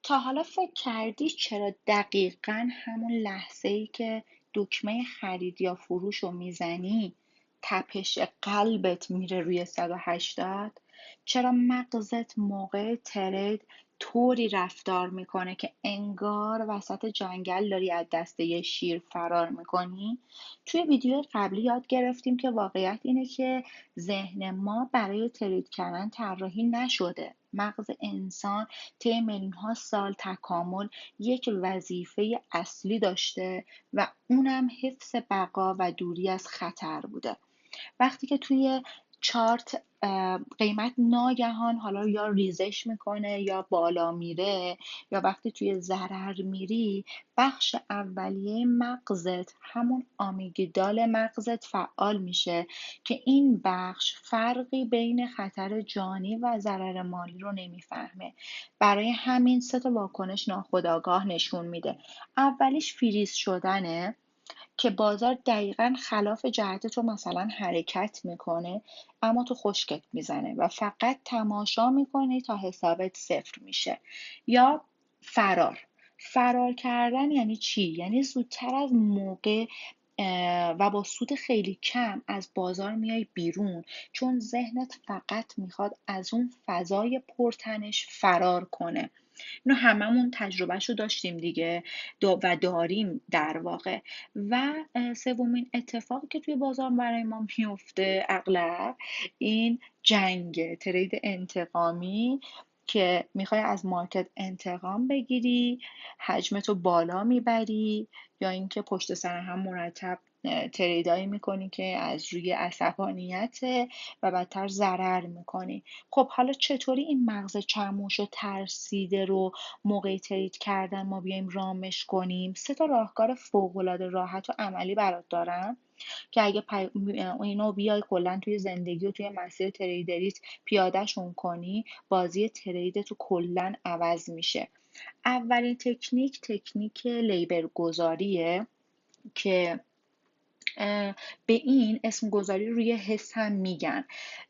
تا حالا فکر کردی چرا دقیقاً همون لحظه‌ای که دکمه خرید یا فروش رو میزنی تپش قلبت میره روی 180؟ چرا مغزت موقع ترید طوری رفتار میکنه که انگار وسط جنگل داری از دسته یه شیر فرار میکنی؟ توی ویدیو قبلی یاد گرفتیم که واقعیت اینه که ذهن ما برای ترید کردن طراحی نشده. مغز انسان طی میلیون‌ها سال تکامل یک وظیفه اصلی داشته و اونم حفظ بقا و دوری از خطر بوده. وقتی که توی چارت قیمت ناگهان حالا یا ریزش میکنه یا بالا میره یا وقتی توی ضرر میری، بخش اولیه مغزت، همون آمیگدال مغزت فعال میشه که این بخش فرقی بین خطر جانی و ضرر مالی رو نمیفهمه. برای همین سه تا واکنش ناخودآگاه نشون میده. اولیش فریز شدنه که بازار دقیقا خلاف جهت تو مثلا حرکت میکنه، اما تو خشکت میزنه و فقط تماشا میکنی تا حسابت صفر میشه. یا فرار کردن یعنی چی؟ یعنی زودتر از موقع و با سود خیلی کم از بازار میای بیرون، چون ذهنت فقط میخواد از اون فضای پرتنش فرار کنه. اینو هممون تجربهش رو داشتیم دیگه و داریم در واقع. و سومین اتفاقی که توی بازار برای ما میفته اغلب این جنگ ترید انتقامی، که میخوای از مارکت انتقام بگیری، حجمتو بالا میبری، یا اینکه پشت سر هم مرتب تریدایی میکنی که از روی عصبانیت و بدتر ضرر میکنی. خب حالا چطوری این مغز چموش و ترسیده رو موقع ترید کردن ما بیایم رامش کنیم؟ سه تا راهکار فوق‌العاده راحت و عملی برات دارم که اگه اینو بیای کلا توی زندگی و توی مسیر تریدریت پیادهشون کنی، بازی تریدت رو کلا عوض میشه. اولین تکنیک لیبل گذاریه که به این اسم گذاری روی حس هم میگن.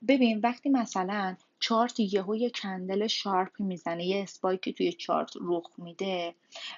ببین وقتی مثلا چارت یهو یه کندل شارپ میزنه، یه اسپایکی توی چارت رخ میده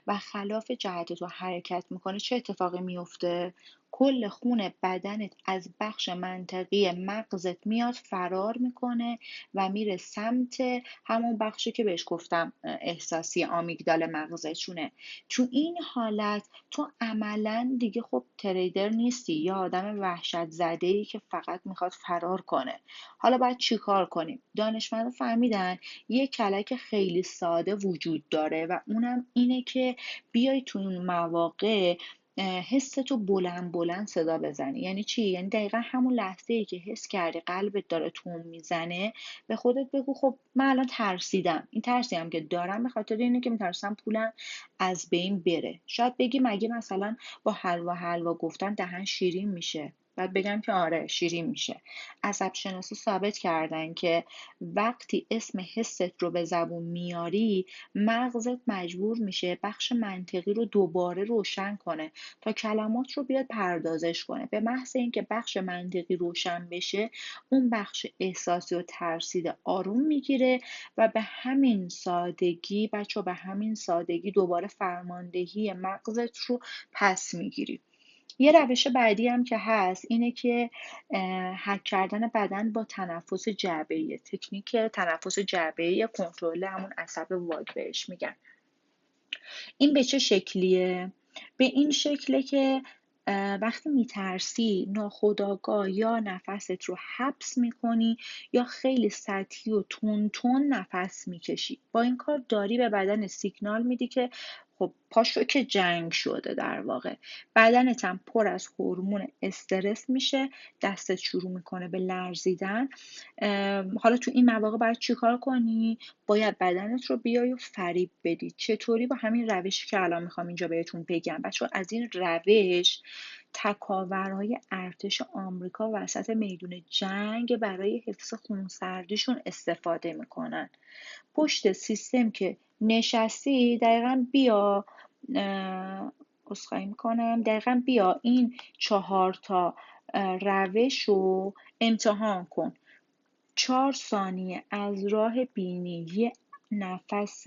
و خلاف جهت تو حرکت میکنه، چه اتفاقی میفته؟ کل خون بدنت از بخش منطقی مغزت میاد فرار میکنه و میره سمت همون بخشی که بهش گفتم احساسی آمیگدال مغزشونه. تو این حالت تو عملا دیگه خب تریدر نیستی، یا آدم وحشت زده‌ای که فقط میخواد فرار کنه. حالا باید چیکار کنیم؟ دانشمندا فهمیدن یه کلک خیلی ساده وجود داره و اونم اینه که بیای تو این مواقع حستو بلند بلند صدا بزنی. یعنی چی؟ یعنی دقیقا همون لحظه ای که حس کردی قلبت داره تون میزنه، به خودت بگو خب من الان ترسیدم. این ترسی هم که دارم به خاطر اینه که میترسم پولم از بین بره. شاید بگی مگه مثلا با حلوا گفتن دهن شیرین میشه؟ بعد بگم که آره شیرین میشه. عصب شناسی ثابت کردن که وقتی اسم حست رو به زبون میاری، مغزت مجبور میشه بخش منطقی رو دوباره روشن کنه تا کلمات رو بیاد پردازش کنه. به محض اینکه بخش منطقی روشن بشه، اون بخش احساسی و ترسیده آروم میگیره و به همین سادگی بچه، به همین سادگی دوباره فرماندهی مغزت رو پس میگیری. یه روش بعدی هم که هست اینه که حک کردن بدن با تنفس جعبه‌ای. تکنیک تنفس جعبه‌ای کنترل همون عصب واگ بهش میگن. این به چه شکلیه؟ به این شکله که وقتی میترسی ناخودآگاه یا نفست رو حبس میکنی یا خیلی سطحی و تون تون نفس میکشی. با این کار داری به بدن سیگنال میدی که خب پاشو که جنگ شده. در واقع بدنت هم پر از هورمون استرس میشه، دستت شروع میکنه به لرزیدن. حالا تو این مواقع باید چیکار کنی؟ باید بدنت رو بیای و فریب بدی. چطوری؟ با همین روشی که الان میخوام اینجا بهتون بگم. بچه‌ها از این روش تکاورهای ارتش آمریکا وسط میدون جنگ برای حفظ خونسردیشون استفاده میکنن. پشت سیستم که نشستی دقیقا بیا عذرخواهی میکنم، دقیقا بیا این 4 تا روش رو امتحان کن. 4 ثانیه از راه بینی یه نفس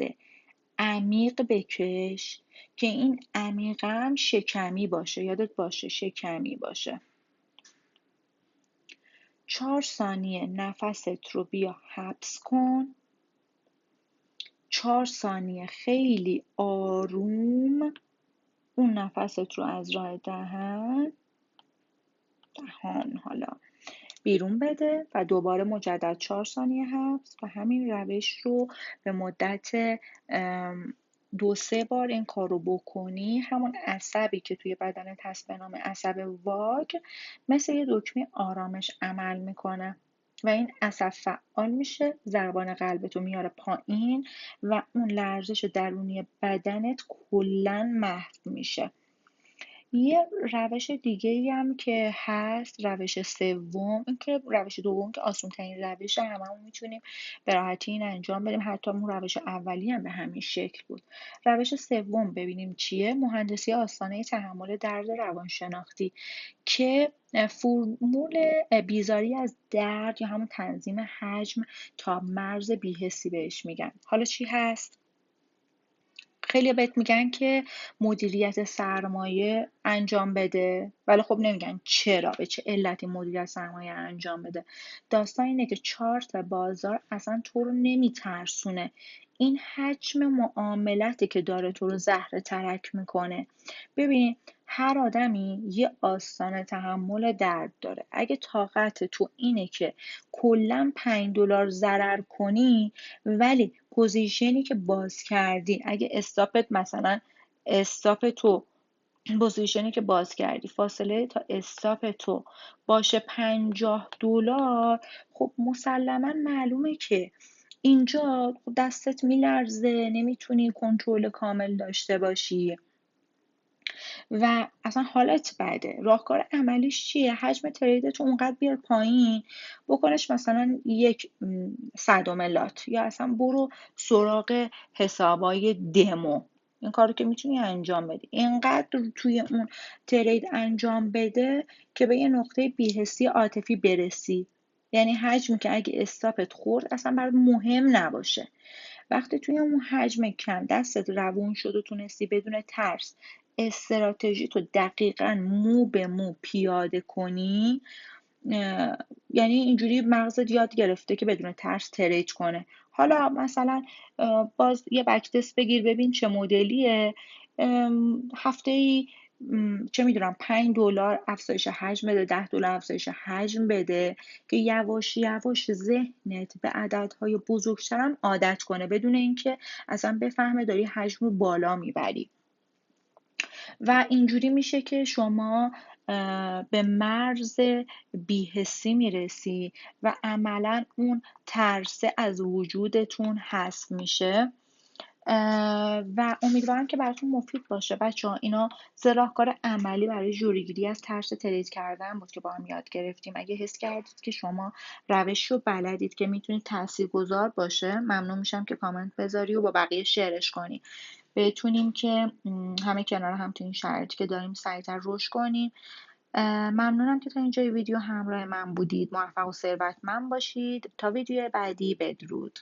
عمیق بکش که این عمیق هم شکمی باشه. یادت باشه شکمی باشه. 4 ثانیه نفست رو بیا حبس کن. 4 ثانیه خیلی آروم اون نفست رو از راه دهان حالا بیرون بده و دوباره مجدد 4 ثانیه حبس و همین روش رو به مدت 2-3 بار این کار رو بکنی، همون عصبی که توی بدنت هست به نام عصب واگ مثل یه دکمه آرامش عمل میکنه و این عصب فعال میشه، ضربان قلبتو میاره پایین و اون لرزش درونی بدنت کلاً محو میشه. یه روش دیگه‌ای هم که هست، روش سوم، این که روش دوم که آسان ترین روشه، هممون میتونیم به راحتی این انجام بدیم، حتی اون روش اولی هم به همین شکل بود. روش سوم ببینیم چیه؟ مهندسی آستانه تحمل درد روانشناختی که فرمول بیزاری از درد یا همون تنظیم حجم تا مرز بی‌حسی بهش میگن. حالا چی هست؟ خیلی بهت میگن که مدیریت سرمایه انجام بده، ولی خب نمیگن چرا، به چه علتی مدیریت سرمایه انجام بده. داستان اینه که چارت بازار اصلا تو رو نمیترسونه. این حجم معاملاتی که داره تو رو زهره ترک میکنه. ببین هر آدمی یه آستانه تحمل درد داره. اگه طاقت تو اینه که کلا $5 ضرر کنی، ولی پوزیشنی که باز کردی، اگه استاپت مثلا استاپ تو پوزیشنی که باز کردی فاصله تا استاپ تو باشه $50، خب مسلما معلومه که اینجا دستت میلرزه، نمیتونی کنترل کامل داشته باشی و اصلا حالت بده. راهکار عملیش چیه؟ حجم تریدت رو اونقدر بیار پایین، بکنش مثلا 1/100 لات، یا اصلا برو سراغ حسابای دمو. این کارو که میتونی انجام بدی، اینقدر توی اون ترید انجام بده که به یه نقطه بی‌حسی عاطفی برسی. یعنی حجمی که اگه استاپت خورد اصلا برات مهم نباشه. وقتی توی اون حجم کم دستت روون شد و تونستی بدون ترس استراتژی تو دقیقاً مو به مو پیاده کنی، یعنی اینجوری مغزت یاد گرفته که بدون ترس ترید کنه. حالا مثلا باز یه بک‌تست بگیر ببین چه مدلیه، هفته ای چه میدونم $5 افزایش حجم بده، $10 افزایش حجم بده که یواش یواش ذهنت به عددهای بزرگترم عادت کنه بدون اینکه اصلا بفهمه داری حجم رو بالا میبری. و اینجوری میشه که شما به مرز بی‌حسی میرسی و عملا اون ترسه از وجودتون حذف میشه. و امیدوارم که براتون مفید باشه بچه ها. اینا 3 راهکار عملی برای جلوگیری از ترس ترید کردن بود که با هم یاد گرفتیم. اگه حس کردید که شما روش رو بلدید که میتونید تاثیرگذار باشه، ممنون میشم که کامنت بذاری و با بقیه شیرش کنی، بتونیم که همه کنار هم تو این شرایطی که داریم سریعتر رشد کنیم. ممنونم که تا اینجای ویدیو همراه من بودید. موفق و ثروتمند باشید. تا ویدیو بعدی، بدرود.